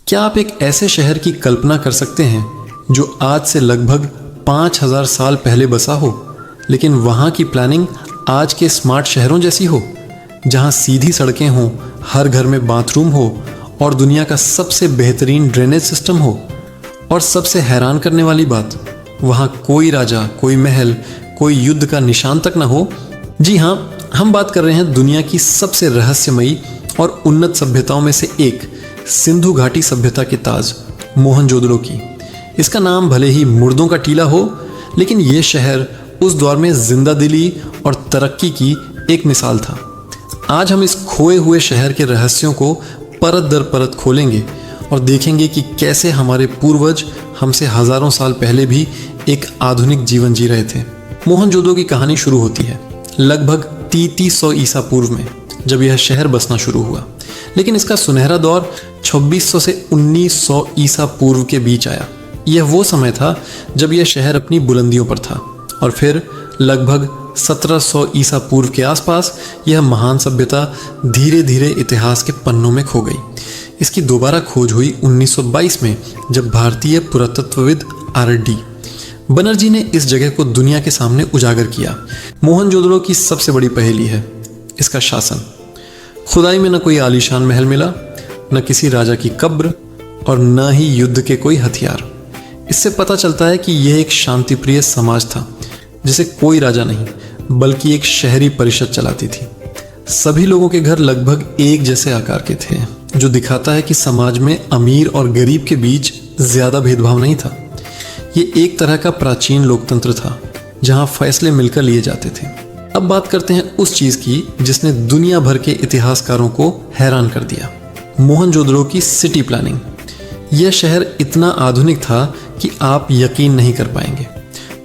क्या आप एक ऐसे शहर की कल्पना कर सकते हैं जो आज से लगभग 5000 साल पहले बसा हो, लेकिन वहाँ की प्लानिंग आज के स्मार्ट शहरों जैसी हो, जहाँ सीधी सड़कें हों, हर घर में बाथरूम हो और दुनिया का सबसे बेहतरीन ड्रेनेज सिस्टम हो। और सबसे हैरान करने वाली बात, वहाँ कोई राजा, कोई महल, कोई युद्ध का निशान तक ना हो। जी हाँ, हम बात कर रहे हैं दुनिया की सबसे रहस्यमयी और उन्नत सभ्यताओं में से एक, सिंधु घाटी सभ्यता के ताज मोहनजोदड़ो की। इसका नाम भले ही मुर्दों का टीला हो, लेकिन ये शहर उस दौर में जिंदा दिली और तरक्की की एक मिसाल था। आज हम इस खोए हुए शहर के रहस्यों को परत दर परत खोलेंगे और देखेंगे कि कैसे हमारे पूर्वज हमसे हजारों साल पहले भी एक आधुनिक जीवन जी रहे थे। मोहनजोदड़ो की कहानी शुरू होती है लगभग 3300 ईसा पूर्व में, जब यह शहर बसना शुरू हुआ। लेकिन इसका सुनहरा दौर 2600 से 1900 ईसा पूर्व के बीच आया। यह वो समय था जब यह शहर अपनी बुलंदियों पर था, और फिर लगभग 1700 ईसा पूर्व के आसपास यह महान सभ्यता धीरे धीरे इतिहास के पन्नों में खो गई। इसकी दोबारा खोज हुई 1922 में, जब भारतीय पुरातत्वविद R.D. बनर्जी ने इस जगह को दुनिया के सामने उजागर किया। मोहनजोदड़ो की सबसे बड़ी पहेली है इसका शासन। खुदाई में न कोई आलीशान महल मिला, न किसी राजा की कब्र, और न ही युद्ध के कोई हथियार। इससे पता चलता है कि यह एक शांतिप्रिय समाज था, जिसे कोई राजा नहीं बल्कि एक शहरी परिषद चलाती थी। सभी लोगों के घर लगभग एक जैसे आकार के थे, जो दिखाता है कि समाज में अमीर और गरीब के बीच ज्यादा भेदभाव नहीं था। ये एक तरह का प्राचीन लोकतंत्र था, जहां फैसले मिलकर लिए जाते थे। अब बात करते हैं उस चीज की जिसने दुनिया भर के इतिहासकारों को हैरान कर दिया, मोहनजोदड़ो की सिटी प्लानिंग। यह शहर इतना आधुनिक था कि आप यकीन नहीं कर पाएंगे।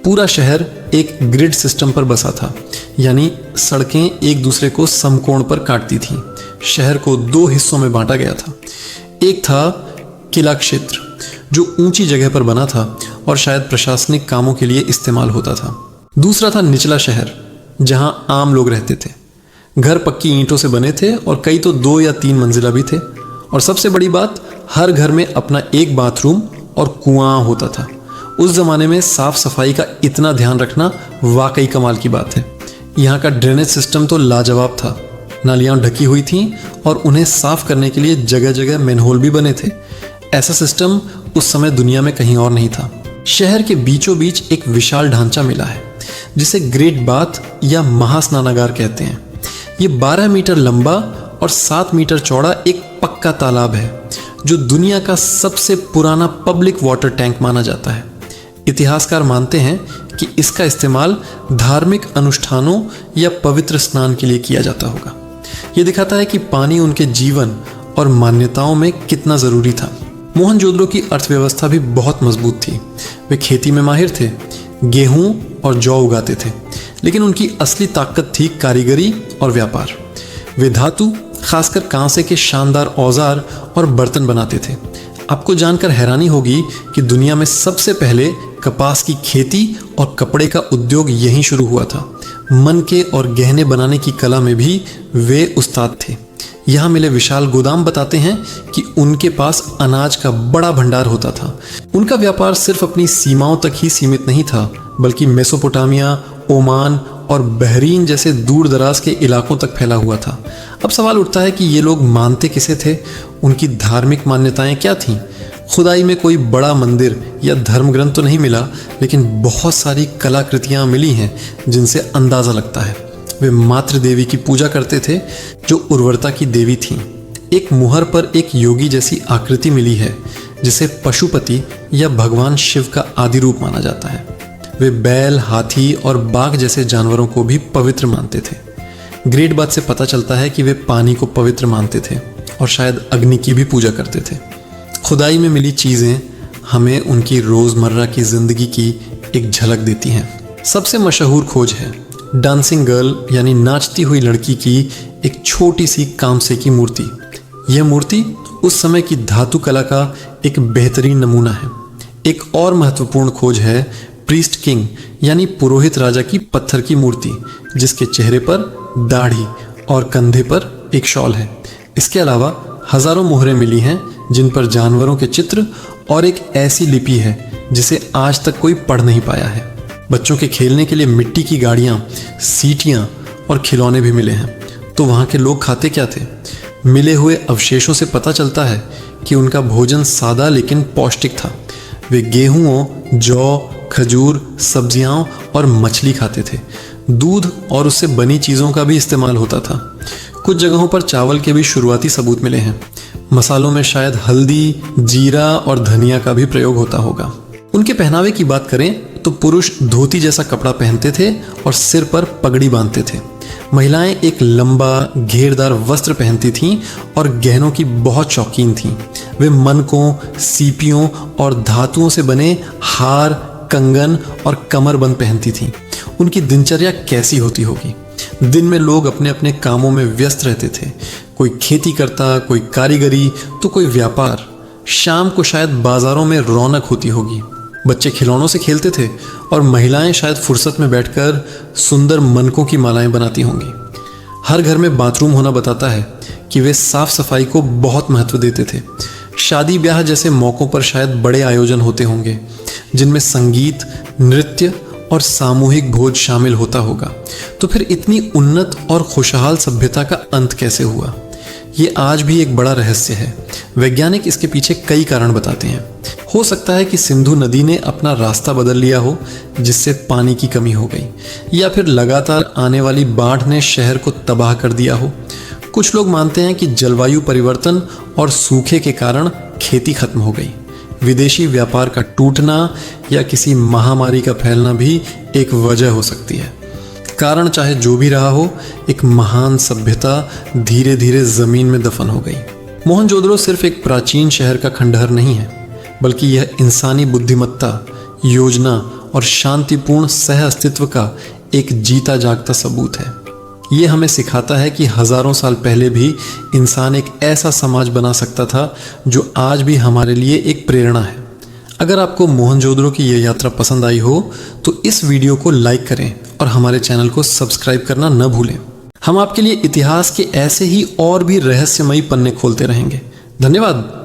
पूरा शहर एक ग्रिड सिस्टम पर बसा था, यानी सड़कें एक दूसरे को समकोण पर काटती थीं। शहर को 2 हिस्सों में बांटा गया था। एक था किला क्षेत्र, जो ऊंची जगह पर बना था और शायद प्रशासनिक कामों के लिए इस्तेमाल होता था। दूसरा था निचला शहर, जहां आम लोग रहते थे। घर पक्की ईंटों से बने थे और कई तो 2 या 3 मंजिला भी थे। और सबसे बड़ी बात, हर घर में अपना एक बाथरूम और कुआं होता था। उस जमाने में साफ सफाई का इतना ध्यान रखना वाकई कमाल की बात है। यहाँ का ड्रेनेज सिस्टम तो लाजवाब था। नालियाँ ढकी हुई थीं और उन्हें साफ करने के लिए जगह जगह मैनहोल भी बने थे। ऐसा सिस्टम उस समय दुनिया में कहीं और नहीं था। शहर के बीचों बीच एक विशाल ढांचा मिला है, जिसे ग्रेट बाथ या महास्नानागार कहते हैं। ये 12 मीटर लंबा और 7 मीटर चौड़ा एक पक्का तालाब है, जो दुनिया का सबसे पुराना पब्लिक वाटर टैंक माना जाता है। इतिहासकार मानते हैं कि इसका इस्तेमाल धार्मिक अनुष्ठानों या पवित्र स्नान के लिए किया जाता होगा। ये दिखाता है कि पानी उनके जीवन और मान्यताओं में कितना ज़रूरी था। मोहनजोदड़ो की अर्थव्यवस्था भी बहुत मजबूत थी। वे खेती में माहिर थे, गेहूं और जौ उगाते थे, लेकिन उनकी असली ताकत थी कारीगरी और व्यापार। वे धातु, खासकर कांसे के शानदार औजार और बर्तन बनाते थे। आपको जानकर हैरानी होगी कि दुनिया में सबसे पहले कपास की खेती और कपड़े का उद्योग यहीं शुरू हुआ था। मनके और गहने बनाने की कला में भी वे उस्ताद थे। यहाँ मिले विशाल गोदाम बताते हैं कि उनके पास अनाज का बड़ा भंडार होता था। उनका व्यापार सिर्फ अपनी सीमाओं तक ही सीमित नहीं था, बल्कि मेसोपोटामिया, ओमान और बहरीन जैसे दूर दराज के इलाकों तक फैला हुआ था। अब सवाल उठता है कि ये लोग मानते किसे थे? उनकी धार्मिक मान्यताएं क्या थीं? खुदाई में कोई बड़ा मंदिर या धर्म ग्रंथ तो नहीं मिला, लेकिन बहुत सारी कलाकृतियां मिली हैं जिनसे अंदाज़ा लगता है वे मातृ देवी की पूजा करते थे, जो उर्वरता की देवी थीं। एक मुहर पर एक योगी जैसी आकृति मिली है, जिसे पशुपति या भगवान शिव का आदि रूप माना जाता है। वे बैल, हाथी और बाघ जैसे जानवरों को भी पवित्र मानते थे। ग्रेट बात से पता चलता है कि वे पानी को पवित्र मानते थे और शायद अग्नि की भी पूजा करते थे। खुदाई में मिली चीज़ें हमें उनकी रोज़मर्रा की ज़िंदगी की एक झलक देती हैं। सबसे मशहूर खोज है डांसिंग गर्ल, यानी नाचती हुई लड़की की एक छोटी सी कांसे की मूर्ति। यह मूर्ति उस समय की धातु कला का एक बेहतरीन नमूना है। एक और महत्वपूर्ण खोज है प्रीस्ट किंग, यानी पुरोहित राजा की पत्थर की मूर्ति, जिसके चेहरे पर दाढ़ी और कंधे पर एक शॉल है। इसके अलावा हजारों मोहरें मिली हैं जिन पर जानवरों के चित्र और एक ऐसी लिपि है जिसे आज तक कोई पढ़ नहीं पाया है। बच्चों के खेलने के लिए मिट्टी की गाड़ियाँ, सीटियाँ और खिलौने भी मिले हैं। तो वहाँ के लोग खाते क्या थे? मिले हुए अवशेषों से पता चलता है कि उनका भोजन सादा लेकिन पौष्टिक था। वे गेहूं, जौ, खजूर, सब्जियां और मछली खाते थे। दूध और उससे बनी चीज़ों का भी इस्तेमाल होता था। कुछ जगहों पर चावल के भी शुरुआती सबूत मिले हैं। मसालों में शायद हल्दी, जीरा और धनिया का भी प्रयोग होता होगा। उनके पहनावे की बात करें तो पुरुष धोती जैसा कपड़ा पहनते थे और सिर पर पगड़ी बांधते थे। महिलाएं एक लंबा घेरदार वस्त्र पहनती थीं और गहनों की बहुत शौकीन थीं। वे मनकों, सीपियों और धातुओं से बने हार, कंगन और कमरबंद पहनती थीं। उनकी दिनचर्या कैसी होती होगी? दिन में लोग अपने अपने कामों में व्यस्त रहते थे। कोई खेती करता, कोई कारीगरी, तो कोई व्यापार। शाम को शायद बाजारों में रौनक होती होगी। बच्चे खिलौनों से खेलते थे और महिलाएं शायद फुर्सत में बैठकर सुंदर मनकों की मालाएं बनाती होंगी। हर घर में बाथरूम होना बताता है कि वे साफ सफाई को बहुत महत्व देते थे। शादी ब्याह जैसे मौक़ों पर शायद बड़े आयोजन होते होंगे जिनमें संगीत, नृत्य और सामूहिक भोज शामिल होता होगा। तो फिर इतनी उन्नत और खुशहाल सभ्यता का अंत कैसे हुआ? ये आज भी एक बड़ा रहस्य है। वैज्ञानिक इसके पीछे कई कारण बताते हैं। हो सकता है कि सिंधु नदी ने अपना रास्ता बदल लिया हो जिससे पानी की कमी हो गई, या फिर लगातार आने वाली बाढ़ ने शहर को तबाह कर दिया हो। कुछ लोग मानते हैं कि जलवायु परिवर्तन और सूखे के कारण खेती खत्म हो गई। विदेशी व्यापार का टूटना या किसी महामारी का फैलना भी एक वजह हो सकती है। कारण चाहे जो भी रहा हो, एक महान सभ्यता धीरे धीरे जमीन में दफन हो गई। मोहनजोदड़ो सिर्फ एक प्राचीन शहर का खंडहर नहीं है, बल्कि यह इंसानी बुद्धिमत्ता, योजना और शांतिपूर्ण सह अस्तित्व का एक जीता जागता सबूत है। ये हमें सिखाता है कि हजारों साल पहले भी इंसान एक ऐसा समाज बना सकता था जो आज भी हमारे लिए एक प्रेरणा है। अगर आपको मोहनजोदड़ो की यह यात्रा पसंद आई हो तो इस वीडियो को लाइक करें और हमारे चैनल को सब्सक्राइब करना न भूलें। हम आपके लिए इतिहास के ऐसे ही और भी रहस्यमयी पन्ने खोलते रहेंगे। धन्यवाद।